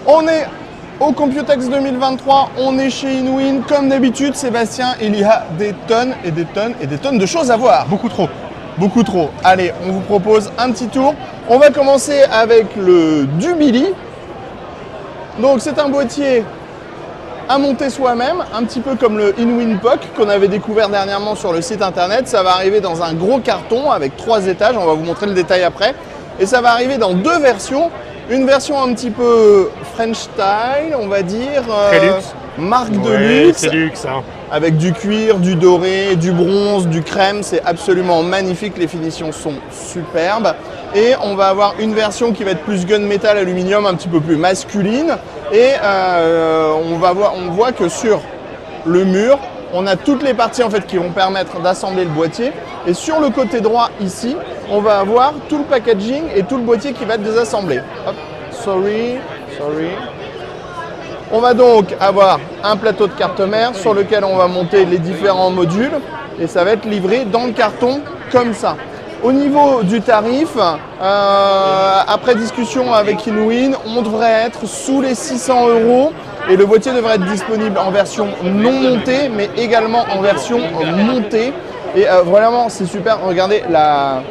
On est au Computex 2023, on est chez Inwin. Comme d'habitude, Sébastien, il y a des tonnes et des tonnes et des tonnes de choses à voir. Beaucoup trop. Beaucoup trop. Allez, on vous propose un petit tour. On va commencer avec le Dubili. Donc c'est un boîtier à monter soi-même, un petit peu comme le Inwin POC qu'on avait découvert dernièrement sur le site internet. Ça va arriver dans un gros carton avec 3 étages, on va vous montrer le détail après. Et ça va arriver dans 2 versions. Une version un petit peu French style, on va dire, marque de luxe, c'est luxe, hein. Avec du cuir, du doré, du bronze, du crème, c'est absolument magnifique, les finitions sont superbes. Et on va avoir une version qui va être plus gunmetal aluminium, un petit peu plus masculine. Et on voit que sur le mur, on a toutes les parties en fait qui vont permettre d'assembler le boîtier. Et sur le côté droit ici, on va avoir tout le packaging et tout le boîtier qui va être désassemblé. Hop, sorry. On va donc avoir un plateau de carte mère sur lequel on va monter les différents modules et ça va être livré dans le carton comme ça. Au niveau du tarif, après discussion avec Inwin, on devrait être sous les 600 € et le boîtier devrait être disponible en version non montée mais également en version montée. Et vraiment c'est super, regardez la...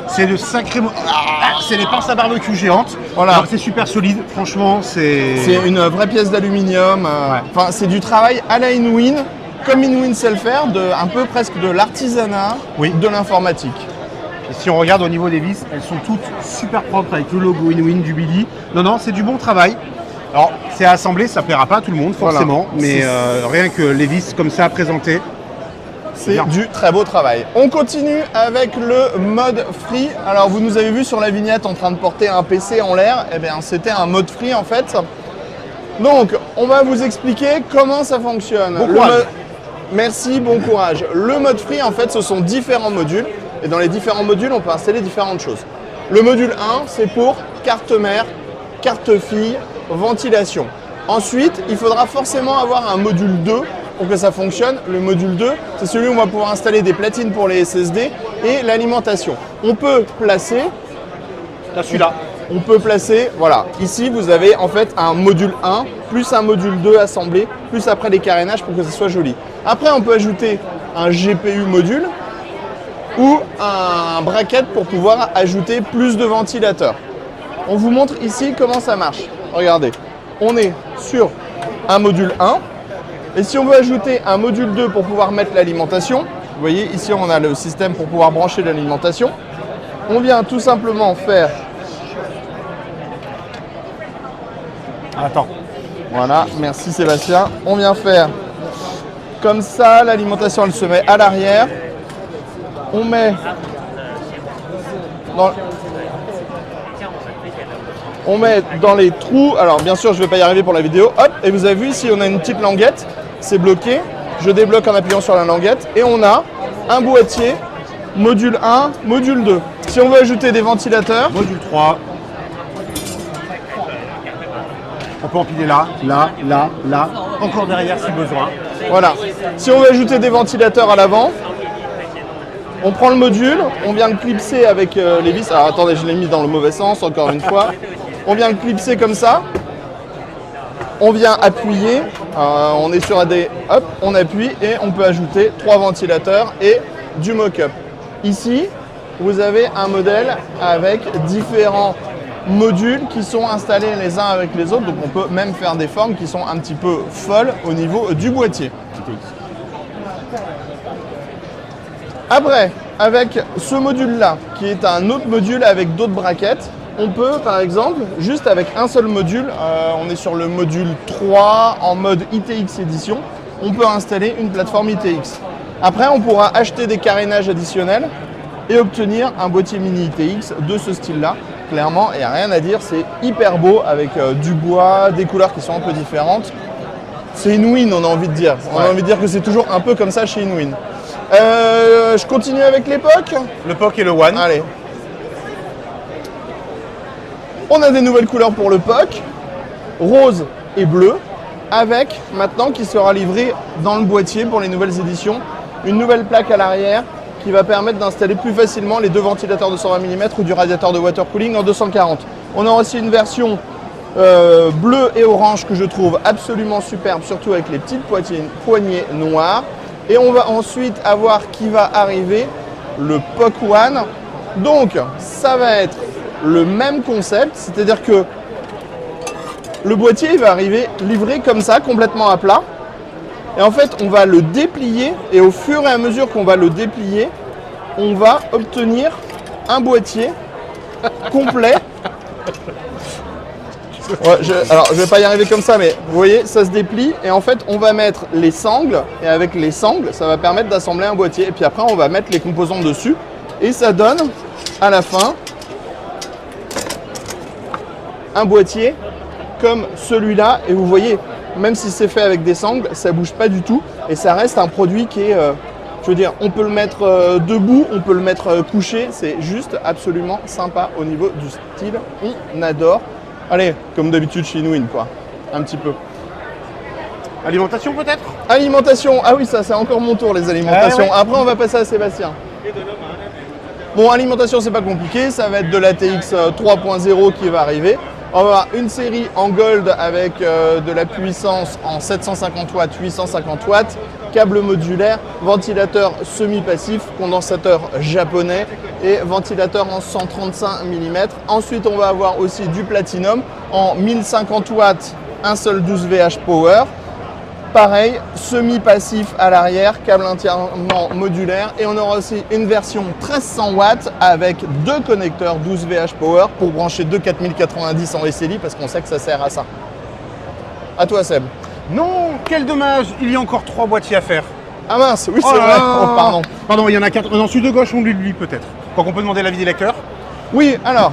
C'est de sacré... c'est des pinces à barbecue géantes. Voilà. C'est super solide, franchement, c'est... C'est une vraie pièce d'aluminium. Enfin, c'est du travail à la Inwin, comme Inwin sait le faire, un peu presque de l'artisanat, de l'informatique. Et si on regarde au niveau des vis, elles sont toutes super propres avec le logo Inwin du Billy. Non, c'est du bon travail. Alors, c'est à assembler, ça plaira pas à tout le monde forcément, voilà. Mais rien que les vis comme ça à présenter, c'est du très beau travail. On continue avec le mode free. Alors vous nous avez vu sur la vignette en train de porter un PC en l'air. Eh bien c'était un mode free en fait. Donc on va vous expliquer comment ça fonctionne. Bon courage. Merci, bon courage. Le mode free en fait ce sont différents modules. Et dans les différents modules on peut installer différentes choses. Le module 1 c'est pour carte mère, carte fille, ventilation. Ensuite il faudra forcément avoir un module 2 pour que ça fonctionne. Le module 2, c'est celui où on va pouvoir installer des platines pour les SSD et l'alimentation. On peut placer... celui-là. On peut placer, voilà. Ici, vous avez en fait un module 1, plus un module 2 assemblé, plus après les carénages pour que ce soit joli. Après, on peut ajouter un GPU module ou un bracket pour pouvoir ajouter plus de ventilateurs. On vous montre ici comment ça marche. Regardez, on est sur un module 1. Et si on veut ajouter un module 2 pour pouvoir mettre l'alimentation, vous voyez ici on a le système pour pouvoir brancher l'alimentation. On vient tout simplement faire... Attends. Voilà, merci Sébastien. On vient faire comme ça, l'alimentation elle se met à l'arrière. On met dans les trous, alors bien sûr je ne vais pas y arriver pour la vidéo, hop, et vous avez vu ici on a une petite languette, c'est bloqué, je débloque en appuyant sur la languette et on a un boîtier, module 1, module 2. Si on veut ajouter des ventilateurs, module 3, on peut empiler là, encore derrière si besoin. Voilà, si on veut ajouter des ventilateurs à l'avant, on prend le module, on vient le clipser avec les vis, alors attendez je l'ai mis dans le mauvais sens encore une fois. On vient le clipser comme ça, on vient appuyer, on est sur AD, hop, on appuie et on peut ajouter 3 ventilateurs et du mock-up. Ici, vous avez un modèle avec différents modules qui sont installés les uns avec les autres, donc on peut même faire des formes qui sont un petit peu folles au niveau du boîtier. Après, avec ce module-là, qui est un autre module avec d'autres brackets, on peut, par exemple, juste avec un seul module, on est sur le module 3 en mode ITX édition, on peut installer une plateforme ITX. Après, on pourra acheter des carénages additionnels et obtenir un boîtier mini ITX de ce style-là. Clairement, il n'y a rien à dire, c'est hyper beau avec du bois, des couleurs qui sont un peu différentes. C'est Inwin, on a envie de dire. On a envie de dire que c'est toujours un peu comme ça chez Inwin. Je continue avec les POC. Le POC et le One. Allez. On a des nouvelles couleurs pour le POC, rose et bleu, avec maintenant qui sera livré dans le boîtier pour les nouvelles éditions, une nouvelle plaque à l'arrière qui va permettre d'installer plus facilement les 2 ventilateurs de 120 mm ou du radiateur de water cooling en 240. On a aussi une version bleu et orange que je trouve absolument superbe, surtout avec les petites poignées noires. Et on va ensuite avoir qui va arriver, le POC One. Donc ça va être le même concept, c'est-à-dire que le boîtier il va arriver livré comme ça, complètement à plat. Et en fait, on va le déplier et au fur et à mesure qu'on va le déplier, on va obtenir un boîtier complet. Ouais, alors, je vais pas y arriver comme ça, mais vous voyez, ça se déplie et en fait, on va mettre les sangles et avec les sangles, ça va permettre d'assembler un boîtier. Et puis après, on va mettre les composants dessus et ça donne à la fin un boîtier comme celui-là. Et vous voyez, même si c'est fait avec des sangles, ça bouge pas du tout et ça reste un produit qui est, je veux dire, on peut le mettre debout, on peut le mettre couché. C'est juste absolument sympa au niveau du style. On adore. Allez, comme d'habitude chez Inwin, quoi. Un petit peu. Alimentation peut-être? Alimentation. Ah oui, ça c'est encore mon tour, les alimentations. Ouais. Après, on va passer à Sébastien. Bon, alimentation, c'est pas compliqué. Ça va être de l'ATX 3.0 qui va arriver. On va avoir une série en gold avec de la puissance en 750 watts, 850 watts, câble modulaire, ventilateur semi-passif, condensateur japonais et ventilateur en 135 mm. Ensuite, on va avoir aussi du platinum en 1050 watts, un seul 12 VH power. Pareil, semi-passif à l'arrière, câble entièrement modulaire. Et on aura aussi une version 1300 watts avec deux connecteurs 12 VH Power pour brancher deux 4090 en SLI parce qu'on sait que ça sert à ça. À toi Seb. Non, quel dommage, il y a encore 3 boîtiers à faire. Ah mince, oui c'est Oh là vrai, là. oh, pardon. Pardon, il y en a 4. Non, celui de gauche, on lui peut-être. Donc on peut demander l'avis des lecteurs. Oui, alors,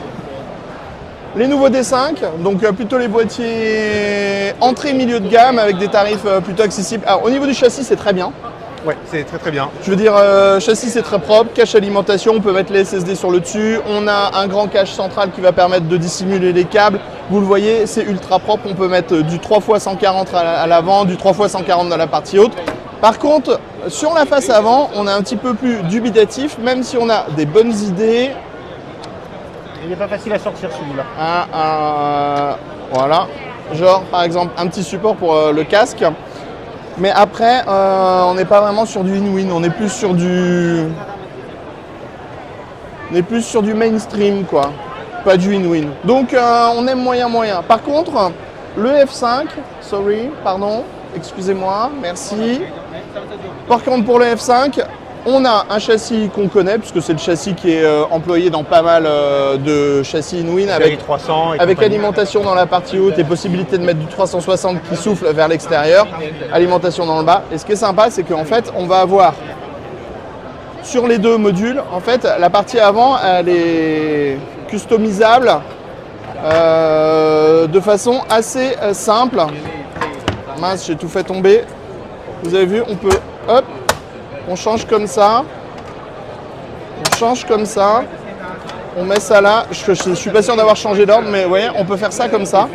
les nouveaux D5, donc plutôt les boîtiers entrée milieu de gamme avec des tarifs plutôt accessibles. Alors au niveau du châssis, c'est très bien. Ouais, c'est très très bien. Je veux dire, châssis c'est très propre, cache alimentation, on peut mettre les SSD sur le dessus. On a un grand cache central qui va permettre de dissimuler les câbles. Vous le voyez, c'est ultra propre. On peut mettre du 3x140 à l'avant, du 3x140 dans la partie haute. Par contre, sur la face avant, on est un petit peu plus dubitatif, même si on a des bonnes idées. Il n'est pas facile à sortir celui-là. Voilà, genre par exemple un petit support pour le casque. Mais après, on n'est pas vraiment sur du in-win, on est plus sur du mainstream quoi, pas du in-win. Donc on aime moyen. Par contre, le F5, excusez-moi, merci. Par contre pour le F5, on a un châssis qu'on connaît, puisque c'est le châssis qui est employé dans pas mal de châssis Inwin avec 300 avec alimentation dans la partie haute et possibilité de mettre du 360 qui souffle vers l'extérieur, alimentation dans le bas. Et ce qui est sympa, c'est qu'en fait, on va avoir sur les deux modules, en fait, la partie avant, elle est customisable de façon assez simple. Mince, j'ai tout fait tomber. Vous avez vu, on peut, hop, on change comme ça, on met ça là. Je suis pas sûr d'avoir changé d'ordre, mais vous voyez, on peut faire ça comme ça.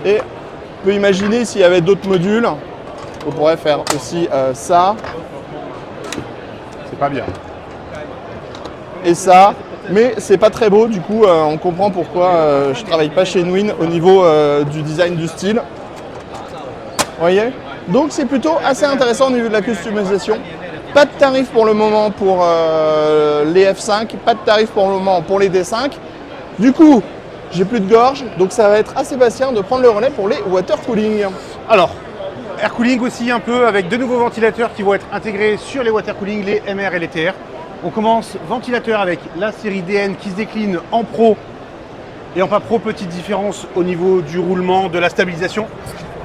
Et on peut imaginer s'il y avait d'autres modules, on pourrait faire aussi ça. C'est pas bien. Et ça, mais c'est pas très beau, du coup on comprend pourquoi je travaille pas chez Inwin au niveau du design du style. Vous voyez? Donc c'est plutôt assez intéressant au niveau de la customisation. Pas de tarif pour le moment pour les F5, pas de tarif pour le moment pour les D5. Du coup, j'ai plus de gorge, donc ça va être à Sébastien de prendre le relais pour les water cooling. Alors, air cooling aussi un peu avec de nouveaux ventilateurs qui vont être intégrés sur les water cooling, les MR et les TR. On commence ventilateur avec la série DN qui se décline en pro et en pas pro, petite différence au niveau du roulement, de la stabilisation.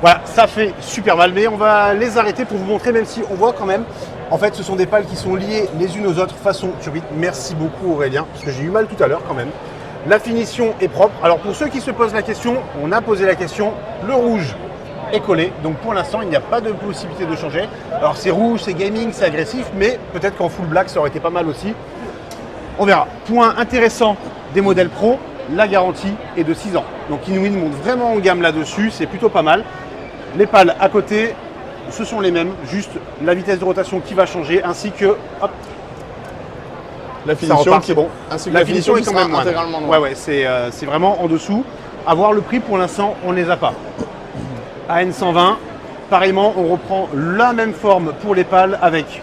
Voilà, ça fait super mal, mais on va les arrêter pour vous montrer, même si on voit quand même, en fait, ce sont des pales qui sont liées les unes aux autres façon turbine. Merci beaucoup Aurélien, parce que j'ai eu mal tout à l'heure quand même. La finition est propre. Alors pour ceux qui se posent la question, on a posé la question, le rouge est collé, donc pour l'instant il n'y a pas de possibilité de changer. Alors c'est rouge, c'est gaming, c'est agressif, mais peut-être qu'en full black ça aurait été pas mal aussi. On verra. Point intéressant des modèles pro, la garantie est de 6 ans. Donc Inwin monte vraiment en gamme là-dessus, c'est plutôt pas mal. Les pales à côté, ce sont les mêmes, juste la vitesse de rotation qui va changer, ainsi que hop, La finition, c'est bon. Ainsi que La finition est quand même intégralement moindre. Ouais, c'est vraiment en dessous. Avoir le prix, pour l'instant, on ne les a pas. AN120, pareillement, on reprend la même forme pour les pales avec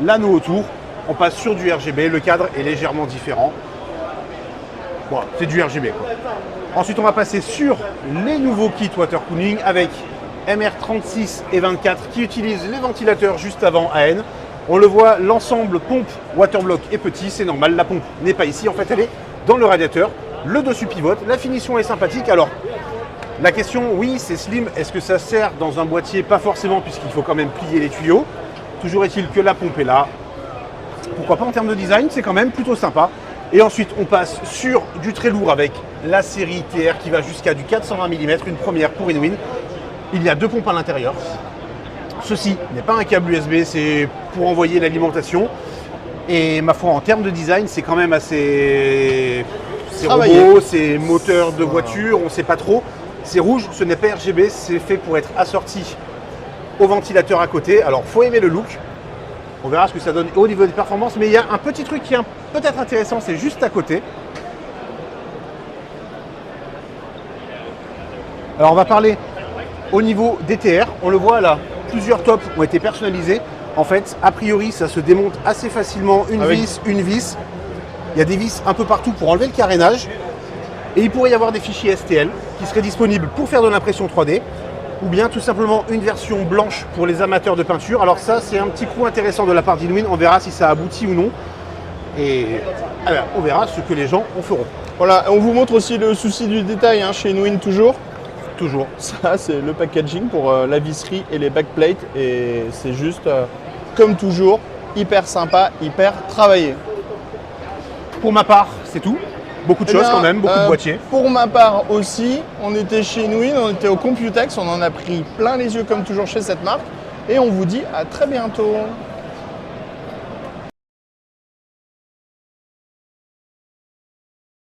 l'anneau autour. On passe sur du RGB, le cadre est légèrement différent. Bon, c'est du RGB, quoi. Ensuite, on va passer sur les nouveaux kits water cooling avec MR36 et 24 qui utilisent les ventilateurs juste avant AN. On le voit, l'ensemble pompe waterblock est petit, c'est normal, la pompe n'est pas ici, en fait elle est dans le radiateur. Le dessus pivote, la finition est sympathique. Alors, la question, oui, c'est slim, est-ce que ça sert dans un boîtier? Pas forcément, puisqu'il faut quand même plier les tuyaux. Toujours est-il que la pompe est là. Pourquoi pas, en termes de design, c'est quand même plutôt sympa. Et ensuite, on passe sur du très lourd avec la série TR qui va jusqu'à du 420 mm, une première pour InWin. Il y a 2 pompes à l'intérieur. Ceci n'est pas un câble USB, c'est pour envoyer l'alimentation. Et ma foi, en termes de design, c'est quand même assez... C'est robot, c'est moteur de voiture, on ne sait pas trop. C'est rouge, ce n'est pas RGB, c'est fait pour être assorti au ventilateur à côté. Alors, faut aimer le look. On verra ce que ça donne au niveau des performances. Mais il y a un petit truc qui est peut-être intéressant, c'est juste à côté. Alors, on va parler au niveau des TR. On le voit là, plusieurs tops ont été personnalisés. En fait, a priori, ça se démonte assez facilement. Une vis. Il y a des vis un peu partout pour enlever le carénage. Et il pourrait y avoir des fichiers STL qui seraient disponibles pour faire de l'impression 3D. Ou bien tout simplement une version blanche pour les amateurs de peinture. Alors ça, c'est un petit coup intéressant de la part d'InWin. On verra si ça aboutit ou non. Et alors, on verra ce que les gens en feront. Voilà, on vous montre aussi le souci du détail hein, chez InWin toujours. Toujours. Ça, c'est le packaging pour la visserie et les backplates. Et c'est juste, comme toujours, hyper sympa, hyper travaillé. Pour ma part, c'est tout. Beaucoup de choses quand même, beaucoup de boîtiers. Pour ma part aussi, on était chez InWin, on était au Computex, on en a pris plein les yeux comme toujours chez cette marque. Et on vous dit à très bientôt.